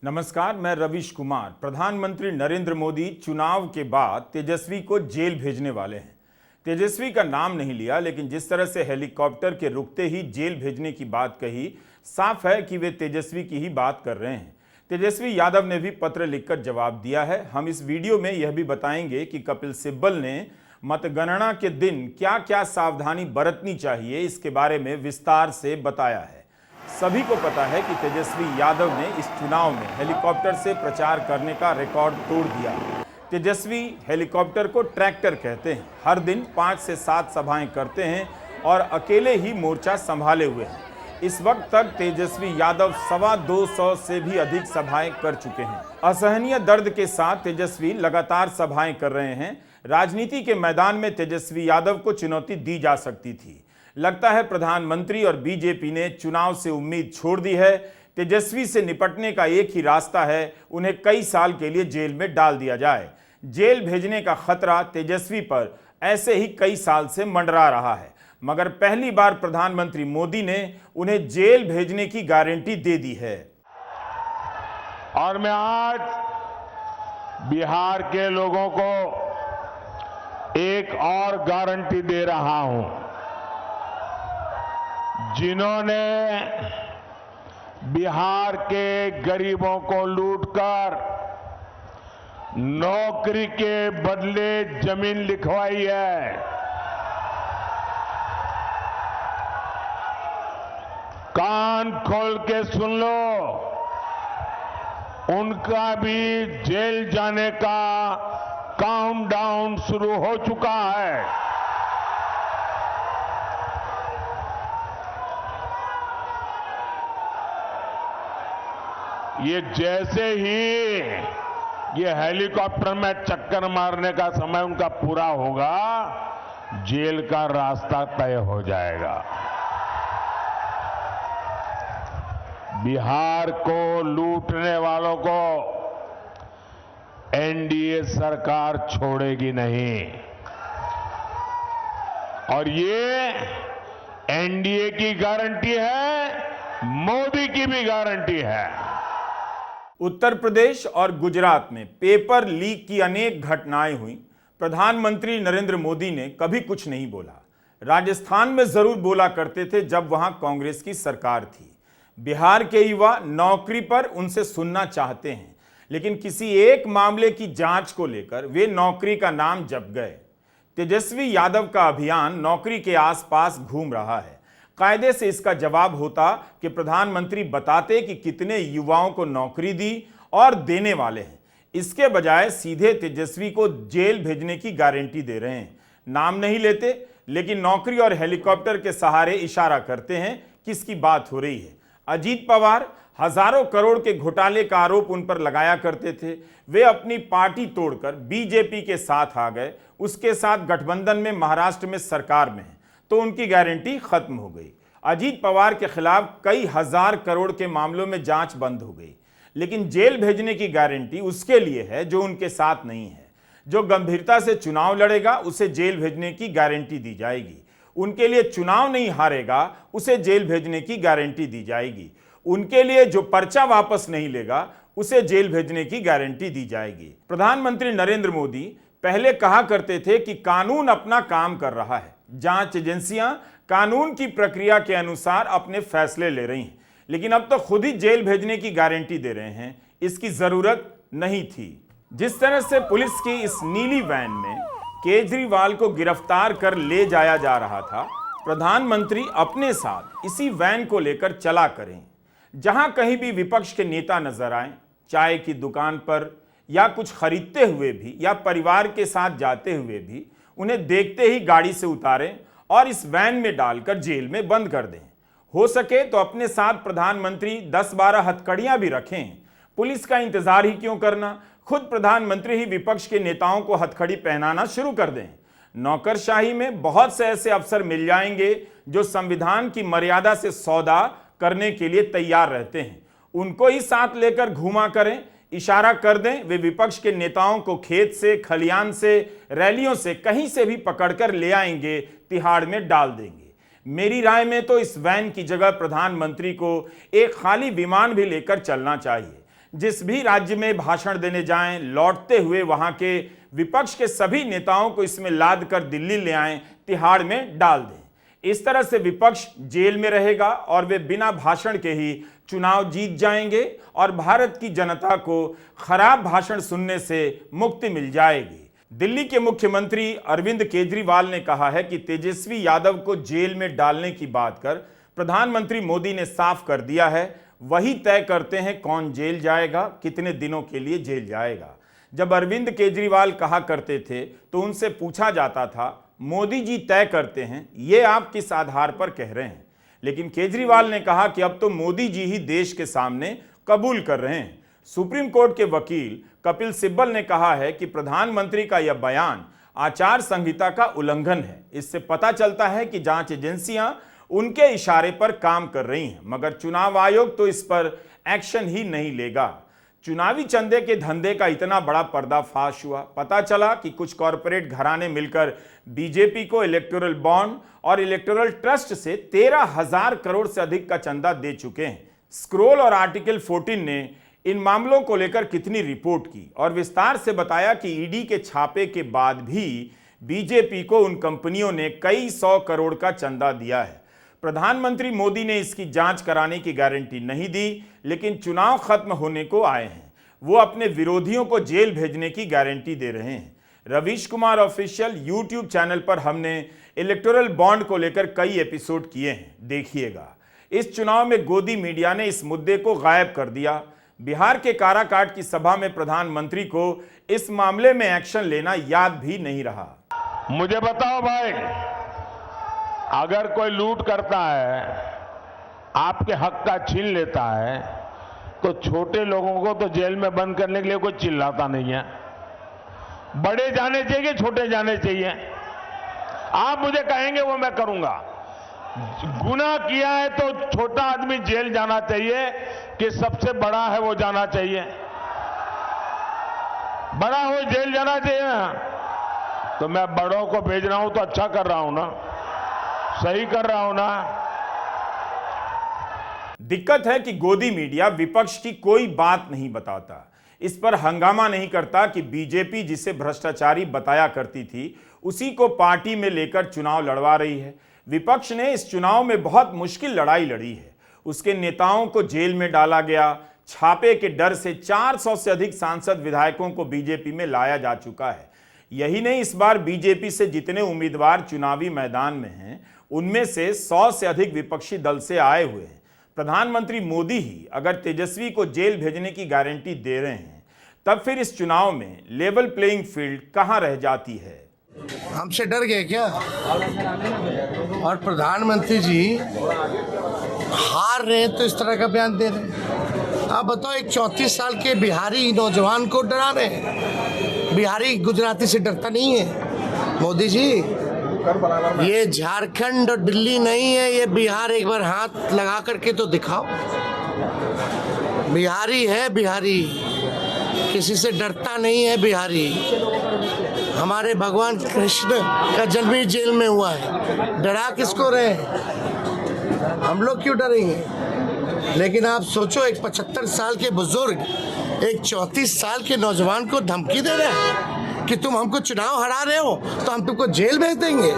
नमस्कार, मैं रविश कुमार। प्रधानमंत्री नरेंद्र मोदी चुनाव के बाद तेजस्वी को जेल भेजने वाले हैं। तेजस्वी का नाम नहीं लिया, लेकिन जिस तरह से हेलीकॉप्टर के रुकते ही जेल भेजने की बात कही, साफ है कि वे तेजस्वी की ही बात कर रहे हैं। तेजस्वी यादव ने भी पत्र लिखकर जवाब दिया है। हम इस वीडियो में यह भी बताएंगे कि कपिल सिब्बल ने मतगणना के दिन क्या क्या सावधानी बरतनी चाहिए, इसके बारे में विस्तार से बताया है। सभी को पता है कि तेजस्वी यादव ने इस चुनाव में हेलीकॉप्टर से प्रचार करने का रिकॉर्ड तोड़ दिया। तेजस्वी हेलीकॉप्टर को ट्रैक्टर कहते हैं। हर दिन 5 से 7 सभाएं करते हैं और अकेले ही मोर्चा संभाले हुए हैं। इस वक्त तक तेजस्वी यादव 225 से भी अधिक सभाएं कर चुके हैं। असहनीय दर्द के साथ तेजस्वी लगातार सभाएं कर रहे हैं। राजनीति के मैदान में तेजस्वी यादव को चुनौती दी जा सकती थी। लगता है प्रधानमंत्री और बीजेपी ने चुनाव से उम्मीद छोड़ दी है। तेजस्वी से निपटने का एक ही रास्ता है, उन्हें कई साल के लिए जेल में डाल दिया जाए। जेल भेजने का खतरा तेजस्वी पर ऐसे ही कई साल से मंडरा रहा है, मगर पहली बार प्रधानमंत्री मोदी ने उन्हें जेल भेजने की गारंटी दे दी है। और मैं आज बिहार के लोगों को एक और गारंटी दे रहा हूं। जिन्होंने बिहार के गरीबों को लूटकर नौकरी के बदले जमीन लिखवाई है, कान खोल के सुन लो, उनका भी जेल जाने का काउंटडाउन शुरू हो चुका है। ये जैसे ही ये हेलीकॉप्टर में चक्कर मारने का समय उनका पूरा होगा, जेल का रास्ता तय हो जाएगा। बिहार को लूटने वालों को एनडीए सरकार छोड़ेगी नहीं, और ये एनडीए की गारंटी है, मोदी की भी गारंटी है। उत्तर प्रदेश और गुजरात में पेपर लीक की अनेक घटनाएं हुई। प्रधानमंत्री नरेंद्र मोदी ने कभी कुछ नहीं बोला। राजस्थान में जरूर बोला करते थे जब वहां कांग्रेस की सरकार थी। बिहार के युवा नौकरी पर उनसे सुनना चाहते हैं, लेकिन किसी एक मामले की जांच को लेकर वे नौकरी का नाम जप गए। तेजस्वी यादव का अभियान नौकरी के आसपास घूम रहा है। कायदे से इसका जवाब होता कि प्रधानमंत्री बताते कि कितने युवाओं को नौकरी दी और देने वाले हैं। इसके बजाय सीधे तेजस्वी को जेल भेजने की गारंटी दे रहे हैं। नाम नहीं लेते, लेकिन नौकरी और हेलीकॉप्टर के सहारे इशारा करते हैं किसकी बात हो रही है। अजीत पवार हजारों करोड़ के घोटाले का आरोप उन पर लगाया करते थे। वे अपनी पार्टी तोड़कर बीजेपी के साथ आ गए। उसके साथ गठबंधन में महाराष्ट्र में सरकार में है, तो उनकी गारंटी खत्म हो गई। अजीत पवार के खिलाफ कई हजार करोड़ के मामलों में जांच बंद हो गई, लेकिन जेल भेजने की गारंटी उसके लिए है जो उनके साथ नहीं है। जो गंभीरता से चुनाव लड़ेगा उसे जेल भेजने की गारंटी दी जाएगी। उनके लिए चुनाव नहीं हारेगा उसे जेल भेजने की गारंटी दी जाएगी। उनके लिए जो पर्चा वापस नहीं लेगा उसे जेल भेजने की गारंटी दी जाएगी। प्रधानमंत्री नरेंद्र मोदी पहले कहा करते थे कि कानून अपना काम कर रहा है, जांच एजेंसियां कानून की प्रक्रिया के अनुसार अपने फैसले ले रही हैं, लेकिन अब तो खुद ही जेल भेजने की गारंटी दे रहे हैं। इसकी जरूरत नहीं थी। जिस तरह से पुलिस की इस नीली वैन में केजरीवाल को गिरफ्तार कर ले जाया जा रहा था, प्रधानमंत्री अपने साथ इसी वैन को लेकर चला करें। जहां कहीं भी विपक्ष के नेता नजर आए, चाय की दुकान पर या कुछ खरीदते हुए भी या परिवार के साथ जाते हुए भी, उन्हें देखते ही गाड़ी से उतारें और इस वैन में डालकर जेल में बंद कर दें। हो सके तो अपने साथ प्रधानमंत्री 10-12 हथकड़ियां भी रखें। पुलिस का इंतजार ही क्यों करना, खुद प्रधानमंत्री ही विपक्ष के नेताओं को हथकड़ी पहनाना शुरू कर दें। नौकरशाही में बहुत से ऐसे अफसर मिल जाएंगे जो संविधान की मर्यादा से सौदा करने के लिए तैयार रहते हैं। उनको ही साथ लेकर घुमा करें, इशारा कर दें। वे विपक्ष के नेताओं को खेत से, खलियान से, रैलियों से, कहीं से भी पकड़कर ले आएंगे, तिहाड़ में डाल देंगे। मेरी राय में तो इस वैन की जगह प्रधानमंत्री को एक खाली विमान भी लेकर चलना चाहिए। जिस भी राज्य में भाषण देने जाएं, लौटते हुए वहां के विपक्ष के सभी नेताओं को इसमें लाद कर दिल्ली ले आएं, तिहाड़ में डाल दें। इस तरह से विपक्ष जेल में रहेगा और वे बिना भाषण के ही चुनाव जीत जाएंगे और भारत की जनता को खराब भाषण सुनने से मुक्ति मिल जाएगी। दिल्ली के मुख्यमंत्री अरविंद केजरीवाल ने कहा है कि तेजस्वी यादव को जेल में डालने की बात कर प्रधानमंत्री मोदी ने साफ कर दिया है, वही तय करते हैं कौन जेल जाएगा, कितने दिनों के लिए जेल जाएगा। जब अरविंद केजरीवाल कहा करते थे तो उनसे पूछा जाता था, मोदी जी तय करते हैं, ये आप किस आधार पर कह रहे हैं? लेकिन केजरीवाल ने कहा कि अब तो मोदी जी ही देश के सामने कबूल कर रहे हैं। सुप्रीम कोर्ट के वकील कपिल सिब्बल ने कहा है कि प्रधानमंत्री का यह बयान आचार संहिता का उल्लंघन है। इससे पता चलता है कि जांच एजेंसियां उनके इशारे पर काम कर रही हैं, मगर चुनाव आयोग तो इस पर एक्शन ही नहीं लेगा। चुनावी चंदे के धंधे का इतना बड़ा पर्दाफाश हुआ। पता चला कि कुछ कॉरपोरेट घराने मिलकर बीजेपी को इलेक्टोरल बॉन्ड और इलेक्टोरल ट्रस्ट से 13,000 करोड़ से अधिक का चंदा दे चुके हैं। स्क्रोल और आर्टिकल 14 ने इन मामलों को लेकर कितनी रिपोर्ट की और विस्तार से बताया कि ईडी के छापे के बाद भी बीजेपी को उन कंपनियों ने कई 100 करोड़ का चंदा दिया है। प्रधानमंत्री मोदी ने इसकी जांच कराने की गारंटी नहीं दी, लेकिन चुनाव खत्म होने को आए हैं। वो अपने विरोधियों को जेल भेजने की गारंटी दे रहे हैं। Ravish Kumar official YouTube channel पर हमने इलेक्टोरल बॉन्ड को लेकर कई एपिसोड किए हैं, देखिएगा। इस चुनाव में गोदी मीडिया ने इस मुद्दे को गायब कर दिया। बिहार के काराकाट की सभा में प्रधानमंत्री को इस मामले में एक्शन लेना याद भी नहीं रहा। मुझे बताओ भाई, अगर कोई लूट करता है, आपके हक का छीन लेता है, तो छोटे लोगों को तो जेल में बंद करने के लिए कोई चिल्लाता नहीं है। बड़े जाने चाहिए, छोटे जाने चाहिए। आप मुझे कहेंगे वो मैं करूंगा। गुनाह किया है तो छोटा आदमी जेल जाना चाहिए कि सबसे बड़ा है वो जाना चाहिए? बड़ा हो जेल जाना चाहिए। तो मैं बड़ों को भेज रहा हूं तो अच्छा कर रहा हूं ना, सही कर रहा हूं ना। दिक्कत है कि गोदी मीडिया विपक्ष की कोई बात नहीं बताता, इस पर हंगामा नहीं करता कि बीजेपी जिसे भ्रष्टाचारी बताया करती थी उसी को पार्टी में लेकर चुनाव लड़वा रही है। विपक्ष ने इस चुनाव में बहुत मुश्किल लड़ाई लड़ी है। उसके नेताओं को जेल में डाला गया। छापे के डर से 400 से अधिक सांसद विधायकों को बीजेपी में लाया जा चुका है। यही नहीं, इस बार बीजेपी से जितने उम्मीदवार चुनावी मैदान में हैं उनमें से 100 से अधिक विपक्षी दल से आए हुए हैं। प्रधानमंत्री मोदी ही अगर तेजस्वी को जेल भेजने की गारंटी दे रहे हैं, तब फिर इस चुनाव में लेवल प्लेइंग फील्ड कहां रह जाती है? हमसे डर गए क्या? और प्रधानमंत्री जी हार रहे हैं तो इस तरह का बयान दे रहे हैं। आप बताओ, एक 34 साल के बिहारी नौजवान को डरा रहे हैं। बिहारी गुजराती से डरता नहीं है। मोदी जी, ये झारखंड और दिल्ली नहीं है, ये बिहार। एक बार हाथ लगा करके तो दिखाओ। बिहारी है, बिहारी किसी से डरता नहीं है। बिहारी, हमारे भगवान कृष्ण का जन्म ही जेल में हुआ है। डरा किसको रहे? हम लोग क्यों डरेंगे? लेकिन आप सोचो, एक 75 साल के बुजुर्ग एक 34 साल के नौजवान को धमकी दे रहे हैं कि तुम हमको चुनाव हरा रहे हो तो हम तुमको जेल भेज देंगे।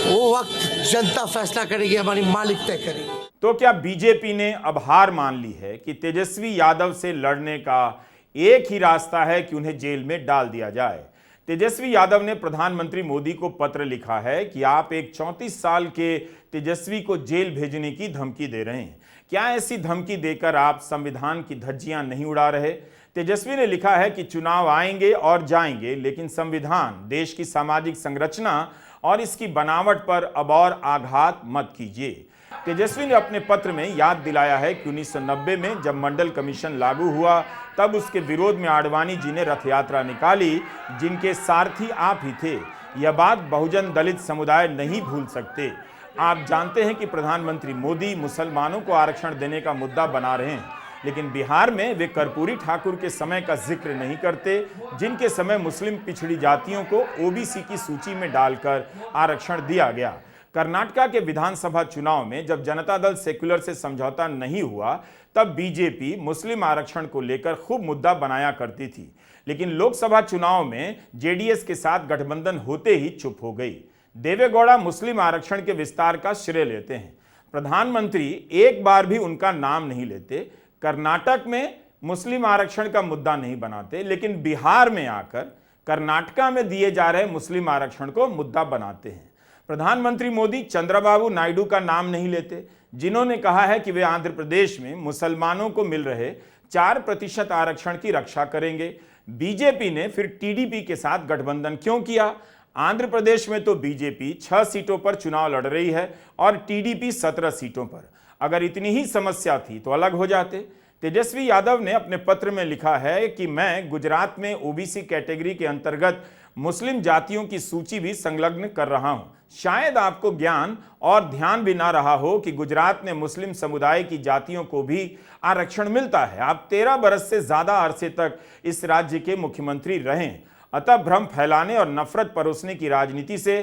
वो वक्त जनता फैसला करेगी, हमारी मालिक तय करेगी। तो क्या बीजेपी ने अब हार मान ली है कि तेजस्वी यादव से लड़ने का एक ही रास्ता है कि उन्हें जेल में डाल दिया जाए? तेजस्वी यादव ने प्रधानमंत्री मोदी को पत्र लिखा है कि आप एक 34 साल के तेजस्वी को जेल भेजने की धमकी दे रहे हैं। क्या ऐसी धमकी देकर आप संविधान की धज्जियां नहीं उड़ा रहे? तेजस्वी ने लिखा है कि चुनाव आएंगे और जाएंगे, लेकिन संविधान, देश की सामाजिक संरचना और इसकी बनावट पर अब और आघात मत कीजिए। तेजस्वी ने अपने पत्र में याद दिलाया है कि 1990 में जब मंडल कमीशन लागू हुआ, तब उसके विरोध में आडवाणी जी ने रथ यात्रा निकाली, जिनके सारथी आप ही थे। यह बात बहुजन दलित समुदाय नहीं भूल सकते। आप जानते हैं कि प्रधानमंत्री मोदी मुसलमानों को आरक्षण देने का मुद्दा बना रहे हैं, लेकिन बिहार में वे कर्पूरी ठाकुर के समय का जिक्र नहीं करते, जिनके समय मुस्लिम पिछड़ी जातियों को ओबीसी की सूची में डालकर आरक्षण दिया गया। कर्नाटका के विधानसभा चुनाव में जब जनता दल सेक्युलर से समझौता नहीं हुआ तब बीजेपी मुस्लिम आरक्षण को लेकर खूब मुद्दा बनाया करती थी, लेकिन लोकसभा चुनाव में जेडीएस के साथ गठबंधन होते ही चुप हो गई। देवेगौड़ा मुस्लिम आरक्षण के विस्तार का श्रेय लेते हैं। प्रधानमंत्री एक बार भी उनका नाम नहीं लेते। कर्नाटक में मुस्लिम आरक्षण का मुद्दा नहीं बनाते, लेकिन बिहार में आकर कर्नाटका में दिए जा रहे मुस्लिम आरक्षण को मुद्दा बनाते हैं। प्रधानमंत्री मोदी चंद्रबाबू नायडू का नाम नहीं लेते, जिन्होंने कहा है कि वे आंध्र प्रदेश में मुसलमानों को मिल रहे 4% आरक्षण की रक्षा करेंगे। बीजेपी ने फिर टीडीपी के साथ गठबंधन क्यों किया? आंध्र प्रदेश में तो बीजेपी 6 सीटों पर चुनाव लड़ रही है और टीडीपी 17 सीटों पर। अगर इतनी ही समस्या थी तो अलग हो जाते। तेजस्वी यादव ने अपने पत्र में लिखा है कि मैं गुजरात में ओबीसी कैटेगरी के अंतर्गत मुस्लिम जातियों की सूची भी संलग्न कर रहा हूं। शायद आपको ज्ञान और ध्यान भी ना रहा हो कि गुजरात में मुस्लिम समुदाय की जातियों को भी आरक्षण मिलता है। आप 13 बरस से ज्यादा अरसे तक इस राज्य के मुख्यमंत्री रहे, अतः भ्रम फैलाने और नफरत परोसने की राजनीति से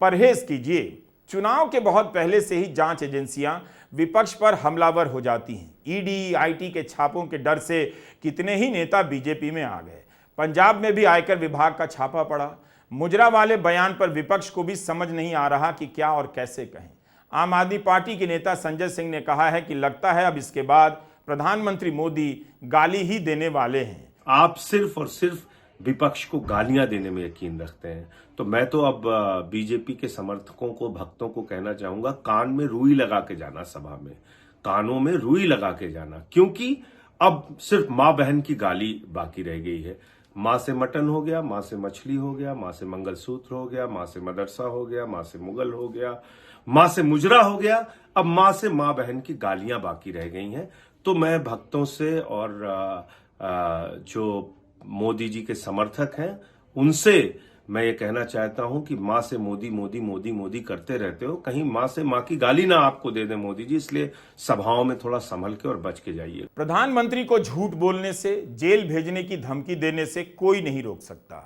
परहेज कीजिए। चुनाव के बहुत पहले से ही जांच एजेंसियां विपक्ष पर हमलावर हो जाती हैं। ईडी, आईटी के छापों के डर से कितने ही नेता बीजेपी में आ गए। पंजाब में भी आयकर विभाग का छापा पड़ा। मुजरा वाले बयान पर विपक्ष को भी समझ नहीं आ रहा कि क्या और कैसे कहें। आम आदमी पार्टी के नेता संजय सिंह ने कहा है कि लगता है अब इसके बाद प्रधानमंत्री मोदी गाली ही देने वाले हैं। आप सिर्फ और सिर्फ विपक्ष को गालियां देने में यकीन रखते हैं, तो मैं तो अब बीजेपी के समर्थकों को, भक्तों को कहना चाहूंगा, कान में रुई लगा के जाना, सभा में कानों में रुई लगा के जाना, क्योंकि अब सिर्फ मां बहन की गाली बाकी रह गई है। मां से मटन हो गया, मां से मछली हो गया, मां से मंगलसूत्र हो गया, मां से मदरसा हो गया, मां से मुगल हो गया, मां से मुजरा हो गया, अब मां से मां बहन की गालियां बाकी रह गई हैं। तो मैं भक्तों से और जो मोदी जी के समर्थक हैं उनसे मैं ये कहना चाहता हूं कि मां से मोदी मोदी मोदी मोदी करते रहते हो, कहीं मां से मां की गाली ना आपको दे दे मोदी जी, इसलिए सभाओं में थोड़ा संभल के और बच के जाइए। प्रधानमंत्री को झूठ बोलने से, जेल भेजने की धमकी देने से कोई नहीं रोक सकता।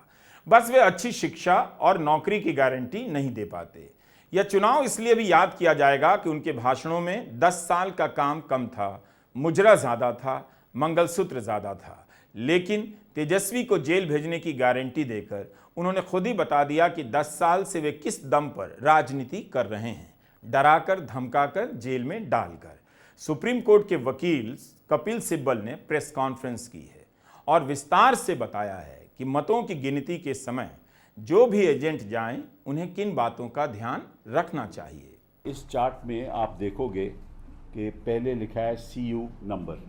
बस वे अच्छी शिक्षा और नौकरी की गारंटी नहीं दे पाते। यह चुनाव इसलिए भी याद किया जाएगा कि उनके भाषणों में 10 साल का काम कम था, मुजरा ज्यादा था, मंगलसूत्र ज्यादा था। लेकिन तेजस्वी को जेल भेजने की गारंटी देकर उन्होंने खुद ही बता दिया कि 10 साल से वे किस दम पर राजनीति कर रहे हैं, डराकर, धमकाकर, जेल में डालकर। सुप्रीम कोर्ट के वकील कपिल सिब्बल ने प्रेस कॉन्फ्रेंस की है और विस्तार से बताया है कि मतों की गिनती के समय जो भी एजेंट जाएं, उन्हें किन बातों का ध्यान रखना चाहिए। इस चार्ट में आप देखोगे कि पहले लिखा है CU नंबर।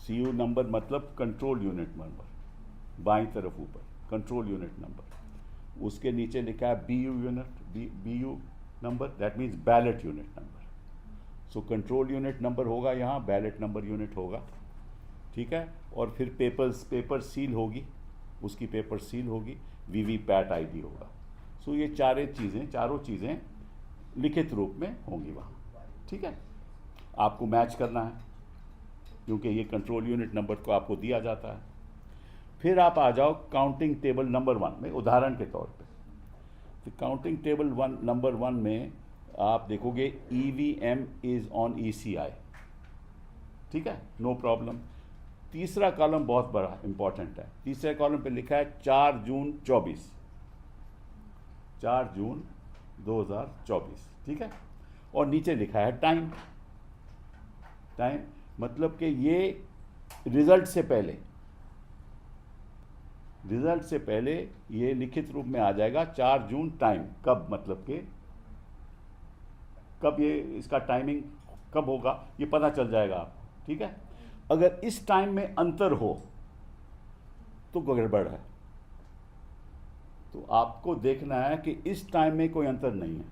CU नंबर मतलब कंट्रोल यूनिट नंबर, बाईं तरफ ऊपर कंट्रोल यूनिट नंबर। उसके नीचे लिखा है BU number, that means ballot unit number. So control unit number होगा यहाँ, बैलेट नंबर यूनिट होगा, ठीक है। और फिर पेपर सील होगी, उसकी पेपर सील होगी, VVPAT ID होगा। सो ये चारों चीज़ें लिखित रूप में होंगी वहाँ, ठीक है। आपको मैच करना है क्योंकि ये कंट्रोल यूनिट नंबर को आपको दिया जाता है। फिर आप आ जाओ काउंटिंग टेबल नंबर 1 में, उदाहरण के तौर पे। तो काउंटिंग टेबल नंबर 1 में आप देखोगे EVM इज ऑन ECI, ठीक है, नो प्रॉब्लम। तीसरा कॉलम बहुत बड़ा इंपॉर्टेंट है। तीसरे कॉलम पे लिखा है 4 जून 24, 4 जून 2024, ठीक है। और नीचे लिखा है टाइम मतलब कि ये रिजल्ट से पहले ये लिखित रूप में आ जाएगा 4 जून टाइम। कब मतलब कि कब ये इसका टाइमिंग कब होगा ये पता चल जाएगा आपको, ठीक है। अगर इस टाइम में अंतर हो तो गड़बड़ है। तो आपको देखना है कि इस टाइम में कोई अंतर नहीं है,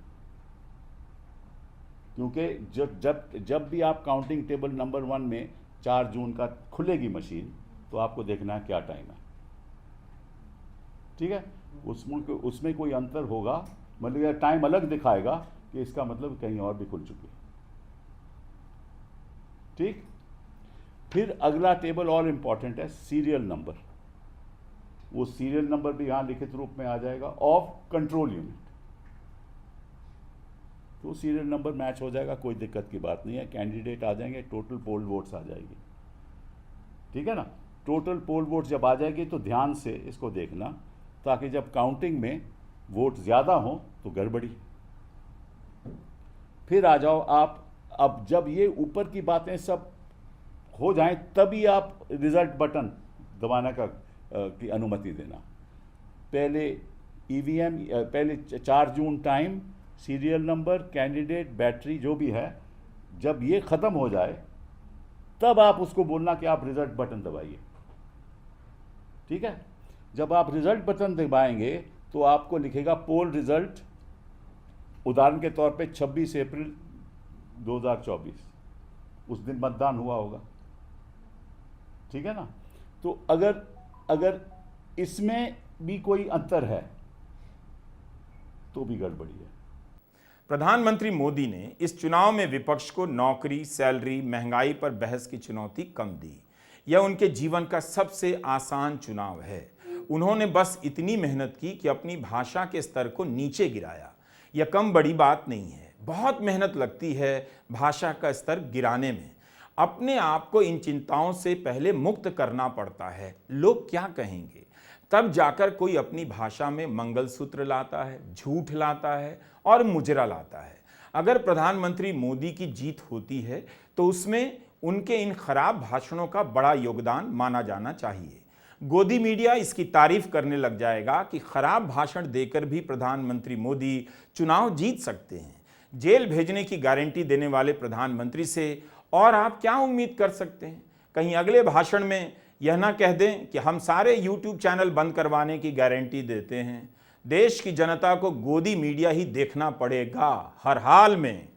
क्योंकि जब भी आप काउंटिंग टेबल नंबर 1 में 4 जून का खुलेगी मशीन तो आपको देखना है क्या टाइम है, ठीक है। उसमें कोई अंतर होगा, मतलब टाइम अलग दिखाएगा कि इसका मतलब कहीं और भी खुल चुकी है, ठीक। फिर अगला टेबल और इंपॉर्टेंट है सीरियल नंबर। वो सीरियल नंबर भी यहां लिखित रूप में आ जाएगा ऑफ कंट्रोल यूनिट, तो सीरियल नंबर मैच हो जाएगा, कोई दिक्कत की बात नहीं है। कैंडिडेट आ जाएंगे, टोटल पोल वोट्स आ जाएगी, ठीक है ना। टोटल पोल वोट्स जब आ जाएगी तो ध्यान से इसको देखना, ताकि जब काउंटिंग में वोट ज़्यादा हो तो गड़बड़ी। फिर आ जाओ आप, अब जब ये ऊपर की बातें सब हो जाएं तभी आप रिजल्ट बटन दबाने की अनुमति देना। पहले ईवीएम, पहले 4 जून time, serial number, candidate, battery जो भी है, जब ये ख़त्म हो जाए तब आप उसको बोलना कि आप रिजल्ट बटन दबाइए, ठीक है। जब आप रिजल्ट बटन दबाएंगे तो आपको लिखेगा पोल रिजल्ट, उदाहरण के तौर पे 26 अप्रैल 2024, उस दिन मतदान हुआ होगा, ठीक है ना। तो अगर इसमें भी कोई अंतर है तो भी गड़बड़ी है। प्रधानमंत्री मोदी ने इस चुनाव में विपक्ष को नौकरी, सैलरी, महंगाई पर बहस की चुनौती कम दी। यह उनके जीवन का सबसे आसान चुनाव है। उन्होंने बस इतनी मेहनत की कि अपनी भाषा के स्तर को नीचे गिराया। यह कम बड़ी बात नहीं है, बहुत मेहनत लगती है भाषा का स्तर गिराने में। अपने आप को इन चिंताओं से पहले मुक्त करना पड़ता है। लोग क्या कहेंगे, तब जाकर कोई अपनी भाषा में मंगलसूत्र लाता है, झूठ लाता है और मुजरा लाता है। अगर प्रधानमंत्री मोदी की जीत होती है तो उसमें उनके इन खराब भाषणों का बड़ा योगदान माना जाना चाहिए। गोदी मीडिया इसकी तारीफ करने लग जाएगा कि खराब भाषण देकर भी प्रधानमंत्री मोदी चुनाव जीत सकते हैं। जेल भेजने की गारंटी देने वाले प्रधानमंत्री से और आप क्या उम्मीद कर सकते हैं। कहीं अगले भाषण में यह ना कह दें कि हम सारे यूट्यूब चैनल बंद करवाने की गारंटी देते हैं। देश की जनता को गोदी मीडिया ही देखना पड़ेगा हर हाल में।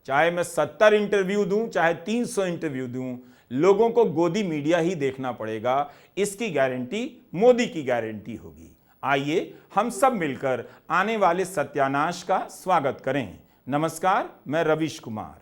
चाहे मैं 70 इंटरव्यू दूं, चाहे 300 इंटरव्यू दूं, लोगों को गोदी मीडिया ही देखना पड़ेगा। इसकी गारंटी मोदी की गारंटी होगी। आइए हम सब मिलकर आने वाले सत्यानाश का स्वागत करें। नमस्कार, मैं रविश कुमार।